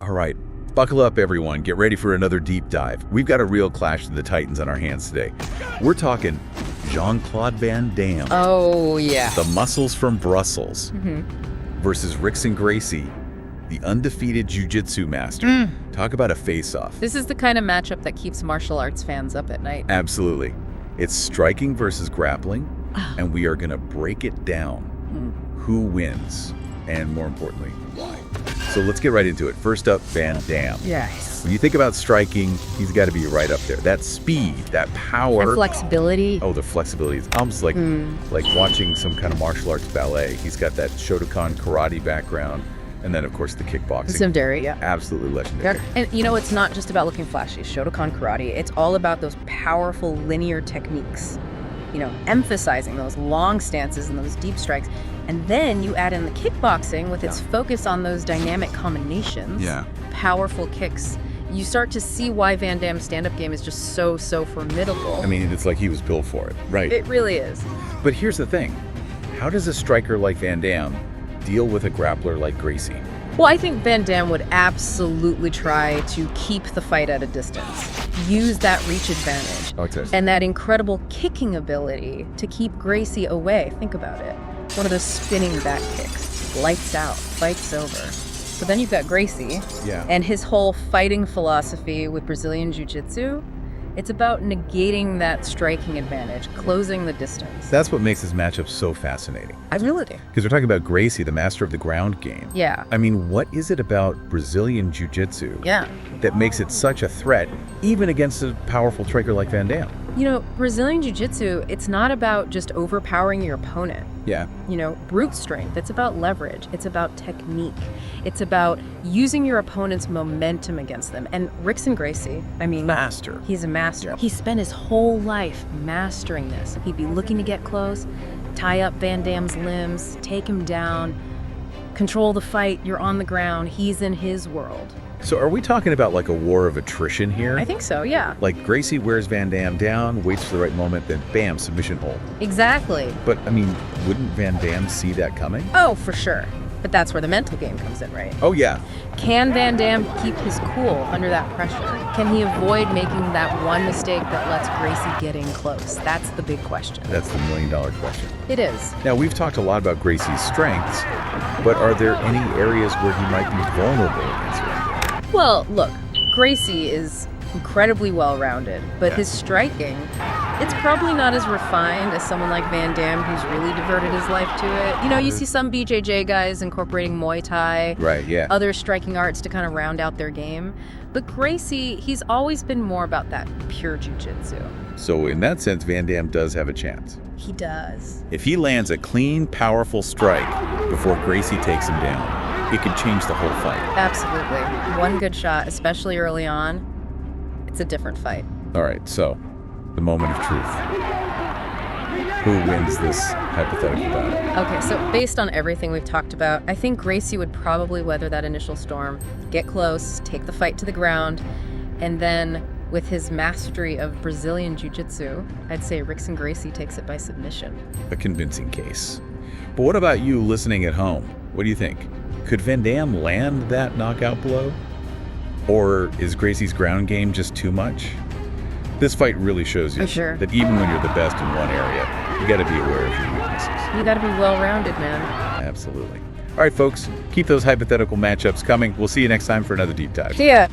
All right, buckle up, everyone. Get ready for another deep dive. We've got a real clash of the titans on our hands today. We're talking Jean-Claude Van Damme. Oh, yeah. The muscles from Brussels versus Rickson Gracie, the undefeated jiu-jitsu master. Talk about a face-off. This is the kind of matchup that keeps martial arts fans up at night. Absolutely. It's striking versus grappling, and we are going to break it down. Who wins, and more importantly, why. So let's get right into it. First up, Van Damme. Yes. When you think about striking, he's got to be right up there. That speed, that power. And flexibility. Oh, the flexibility is almost like watching some kind of martial arts ballet. He's got that Shotokan karate background. And then, of course, the kickboxing. Legendary, yeah. Absolutely legendary. And you know, it's not just about looking flashy. Shotokan karate, it's all about those powerful linear techniques. You know, emphasizing those long stances and those deep strikes. And then you add in the kickboxing with its focus on those dynamic combinations. Powerful kicks. You start to see why Van Damme's stand-up game is just so formidable. I mean, it's like he was built for it. Right. It really is. But here's the thing. How does a striker like Van Damme deal with a grappler like Gracie? Well, I think Van Damme would absolutely try to keep the fight at a distance. Use that reach advantage. And that incredible kicking ability to keep Gracie away. Think about it. One of those spinning back kicks. Lights out. Fight's over. But then you've got Gracie. And his whole fighting philosophy with Brazilian Jiu-Jitsu. It's about negating that striking advantage, closing the distance. That's what makes this matchup so fascinating. Really? Because we're talking about Gracie, the master of the ground game. Yeah. I mean, what is it about Brazilian Jiu-Jitsu that makes it such a threat, even against a powerful striker like Van Damme? You know, Brazilian Jiu-Jitsu, it's not about just overpowering your opponent. You know, brute strength. It's about leverage. It's about technique. It's about using your opponent's momentum against them. And Rickson Gracie, I mean... Master. He's a master. He spent his whole life mastering this. He'd be looking to get close, tie up Van Damme's limbs, take him down, control the fight. You're on the ground. He's in his world. So are we talking about like a war of attrition here? I think so, yeah. Like Gracie wears Van Damme down, waits for the right moment, then bam, submission hold. Exactly. But, I mean, wouldn't Van Damme see that coming? Oh, for sure. But that's where the mental game comes in, right? Oh, yeah. Can Van Damme keep his cool under that pressure? Can he avoid making that one mistake that lets Gracie get in close? That's the big question. That's the million-dollar question. It is. Now, we've talked a lot about Gracie's strengths, but are there any areas where he might be vulnerable against Van Damme? Well, look, Gracie is incredibly well-rounded, but his striking, it's probably not as refined as someone like Van Damme who's really diverted his life to it. You know, you see some BJJ guys incorporating Muay Thai, other striking arts to kind of round out their game. But Gracie, he's always been more about that pure jiu-jitsu. So in that sense, Van Damme does have a chance. He does. If he lands a clean, powerful strike before Gracie takes him down, it could change the whole fight. Absolutely. One good shot, especially early on, it's a different fight. All right, so the moment of truth. Who wins this hypothetical battle? Okay, so based on everything we've talked about, I think Gracie would probably weather that initial storm, get close, take the fight to the ground, and then with his mastery of Brazilian Jiu-Jitsu, I'd say Rickson Gracie takes it by submission. A convincing case. But what about you listening at home? What do you think? Could Van Damme land that knockout blow? Or is Gracie's ground game just too much? This fight really shows you that even when you're the best in one area, you got to be aware of your weaknesses. You got to be well-rounded, man. Absolutely. All right, folks, keep those hypothetical matchups coming. We'll see you next time for another deep dive. See ya.